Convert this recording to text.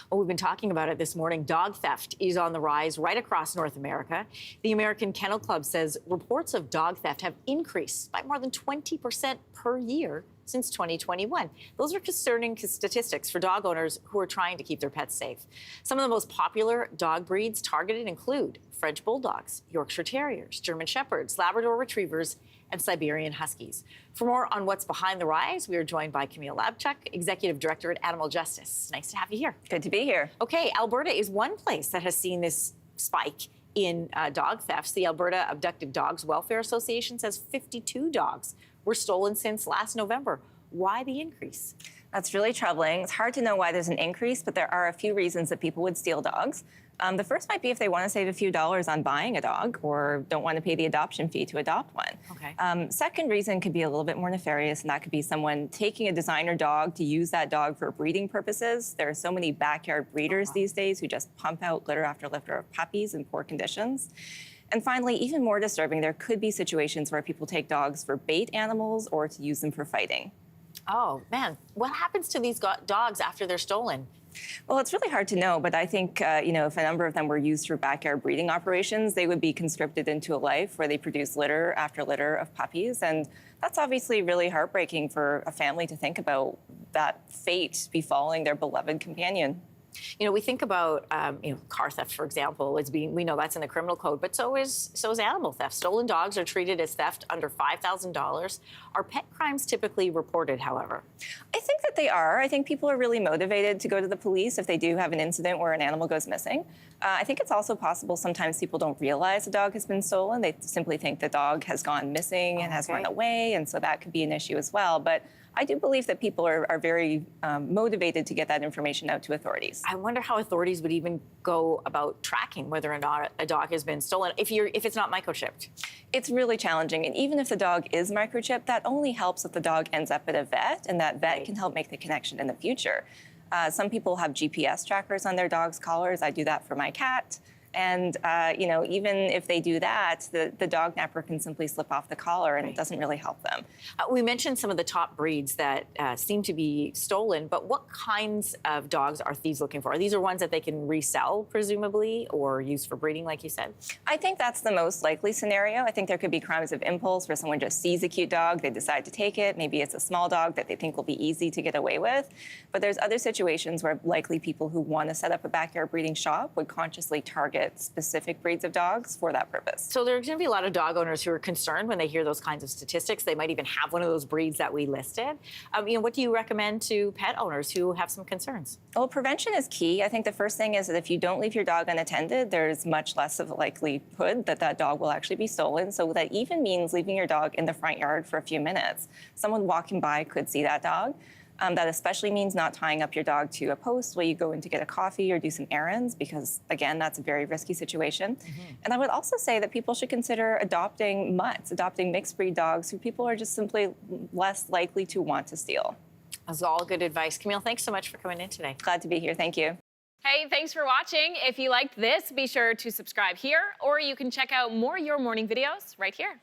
Well, we've been talking about it this morning. Dog theft is on the rise right across North America. The American Kennel Club says reports of dog theft have increased by more than 20% per year since 2021. Those are concerning statistics for dog owners who are trying to keep their pets safe. Some of the most popular dog breeds targeted include French Bulldogs, Yorkshire Terriers, German Shepherds, Labrador Retrievers, and Siberian Huskies. For more on what's behind the rise, we are joined by Camille Labchuk, Executive Director at Animal Justice. Nice to have you here. Good to be here. Okay, Alberta is one place that has seen this spike in dog thefts. The Alberta Abducted Dogs Welfare Association says 52 dogs were stolen since last November. Why the increase? That's really troubling. It's hard to know why there's an increase, but there are a few reasons that people would steal dogs. The first might be if they want to save a few dollars on buying a dog or don't want to pay the adoption fee to adopt one. Okay. Second reason could be a little bit more nefarious, and that could be someone taking a designer dog to use that dog for breeding purposes. There are so many backyard breeders these days who just pump out litter after litter of puppies in poor conditions. And finally, even more disturbing, there could be situations where people take dogs for bait animals or to use them for fighting. Oh, man. What happens to these dogs after they're stolen? Well, it's really hard to know, but I think, if a number of them were used for backyard breeding operations, they would be conscripted into a life where they produce litter after litter of puppies. And that's obviously really heartbreaking for a family to think about that fate befalling their beloved companion. You know, we think about, car theft, for example, we know that's in the criminal code, but so is animal theft. Stolen dogs are treated as theft under $5,000. Are pet crimes typically reported, however? I think that they are. I think people are really motivated to go to the police if they do have an incident where an animal goes missing. I think it's also possible sometimes people don't realize a dog has been stolen. They simply think the dog has gone missing and has run away, and so that could be an issue as well. But I do believe that people are very motivated to get that information out to authorities. I wonder how authorities would even go about tracking whether or not a dog has been stolen if it's not microchipped. It's really challenging, and even if the dog is microchipped, that only helps if the dog ends up at a vet, and that vet can help make the connection in the future. Some people have GPS trackers on their dog's collars. I do that for my cat. And, even if they do that, the dog napper can simply slip off the collar, and it doesn't really help them. We mentioned some of the top breeds that seem to be stolen, but what kinds of dogs are thieves looking for? These are ones that they can resell, presumably, or use for breeding, like you said? I think that's the most likely scenario. I think there could be crimes of impulse where someone just sees a cute dog, they decide to take it. Maybe it's a small dog that they think will be easy to get away with. But there's other situations where likely people who want to set up a backyard breeding shop would consciously target specific breeds of dogs for that purpose. So there's going to be a lot of dog owners who are concerned when they hear those kinds of statistics. They might even have one of those breeds that we listed. What do you recommend to pet owners who have some concerns? Well, prevention is key. I think the first thing is that if you don't leave your dog unattended, there's much less of a likelihood that that dog will actually be stolen. So that even means leaving your dog in the front yard for a few minutes. Someone walking by could see that dog. That especially means not tying up your dog to a post while you go in to get a coffee or do some errands, because, again, that's a very risky situation. And I would also say that people should consider adopting mutts, adopting mixed breed dogs who people are just simply less likely to want to steal. That's all good advice. Camille, thanks so much for coming in today. Glad to be here. Thank you. Hey, thanks for watching. If you liked this, be sure to subscribe here, or you can check out more Your Morning videos right here.